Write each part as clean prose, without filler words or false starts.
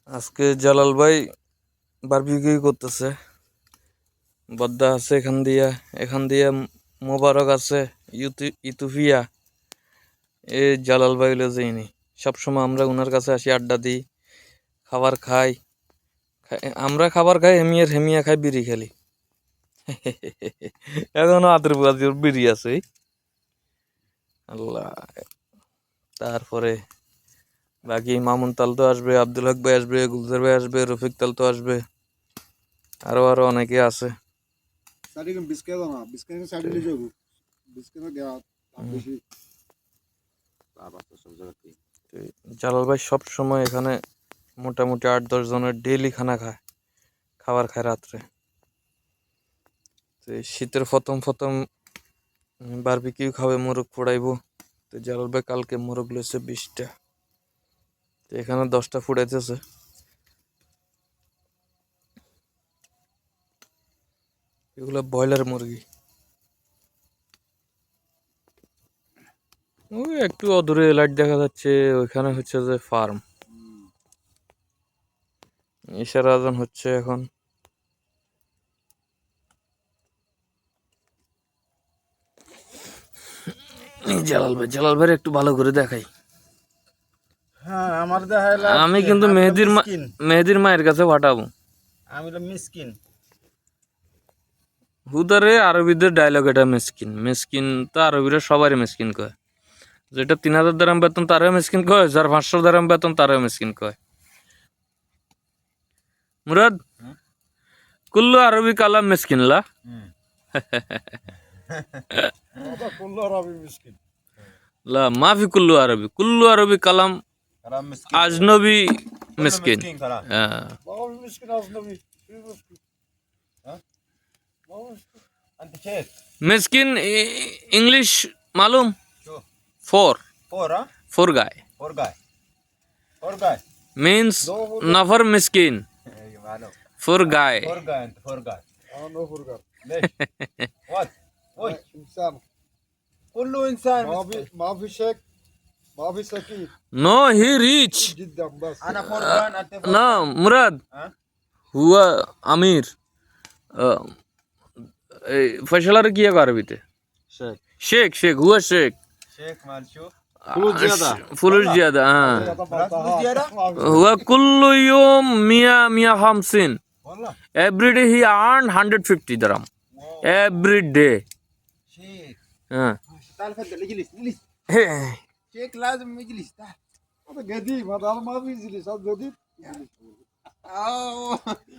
আজকে জালাল ভাই বারবিকিউ করতেছে। বদ্দা আছে এখান দিয়ে মোবারক আছে, ইতুফিয়া। এই জালাল ভাই হলো যিনি সবসময় আমরা ওনার কাছে আসি, আড্ডা দিই, খাবার খাই। আমরা খাবার খাই, হেমিয়া খাই, বিড়ি খেলি। এখনো আদর বাজির বিড়ি আছে। আল্লাহ। তারপরে বাকি মামুন তাল তো আসবে, আব্দুল হক ভাই আসবে, গুলজার ভাই আসবে, রফিক তাল তো আসবে, আরো অনেকে আছে। জালাল ভাই সব সময় এখানে মোটামুটি 8-10 জনের ডেইলি খাবার খায় রাত্রে। তো শীতের প্রথম বারবিকিউ খাবে, মোরগ ফুড়াইবো। তো জালাল ভাই কালকে মোরগ লইছে 20টা, তো এখানে 10টা ফুড়াইতেছে। এগুলো ব্রয়লার মুরগি। ওই একটু অদূরে লাইট দেখা যাচ্ছে, ওইখানে হচ্ছে যে ফার্ম। ঈশার আজান হচ্ছে এখন। জালাল ভাই একটু ভালো করে দেখাই। হ্যাঁ, আমার দেখাইলা আমি কিন্তু মেহেদির মায়ের কাছে পাঠাবো। আমি তো মিসকিন। হুদারে আরবিদের ডায়লগ এটা, মিসকিন তো আরবিরা সবারই মিসকিন কয়। যেটা 3000 দিরহাম বেতন তারও মিসকিন কয়, যার 500 দিরহাম বেতন তারও মিসকিন কয়। মুরাদ, কুল্লু আরবি কালাম মিসকিন লা। কুল্লু আরবি মিসকিন লা মাফি কুল্লু আরবি কালাম আজনবি মিসকিন। হ্যাঁ, বাবা মিসকিন আজনবি হ্যাঁ বাবা انت شيخ মিসকিন English Malum? Four فور guy فور جاي means nafar miskin. ايوه معلوم Four guy. انت فور جاي انا فور جاي ليش وات وي انسان كله انسان ما في شك ما في سكين No, he rich. جدا بس انا فور جاي انت فور No, Murad. हुआ अमीर। फैसला किया अरबीते शेख हुआ शेख माल शो फुलुस ज्यादा। हाँ, हुआ कुल्लु योम मिया 50 every day he earned 150 dirham every day. شيخ हाँ, تعال فضل اجلس شيخ لازم يجلس تعال هذا قديم، هذا ما في يجلس، هذا جديد.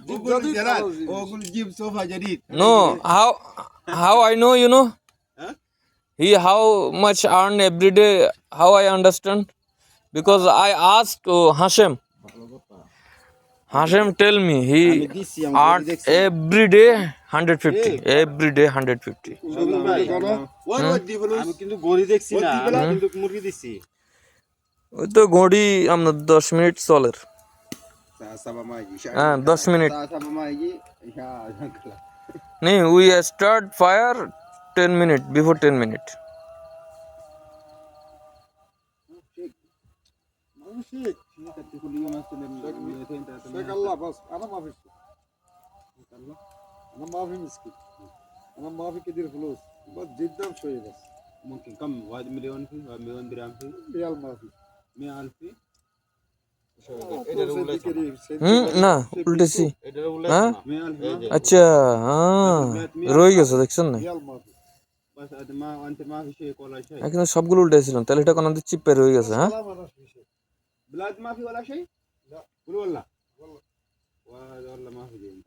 وقول جلال وقول جيب صوفة جديد. no, how I know, you know, he how much earn every day, how I understand, because I asked Hashem tell me he earn every day 150 every day 150. আমি কিন্তু গড়ি দেখছি না, কিন্তু মুরগি দেখছি। ওই তো ঘড়ি আমরা 10 মিনিট চলের। হ্যাঁ 10 মিনিট नहीं, we start fire 10 minute before 10 minute. شيك الله بس، أنا ما في شيء. أنا ما في مسكين، أنا ما في كثير فلوس، بس جدا شوية بس. ممكن كم؟ 1 مليون في 1 مليون درهم في ريال ما في. 100,000 في না উল্টে সি। হ্যাঁ আচ্ছা, হ্যাঁ রয়ে গেছে, দেখছেন না? ريال ما في. بس هذا ما انت ما في شيء ولا شيء. এখানে সবগুলো উল্টেছিলাম, তাহলে এটা কোন চিপে রয়ে গেছে। হ্যাঁ سلام أنا في شيء. بلاد ما في ولا شيء؟ لا قول والله والله ما في دين.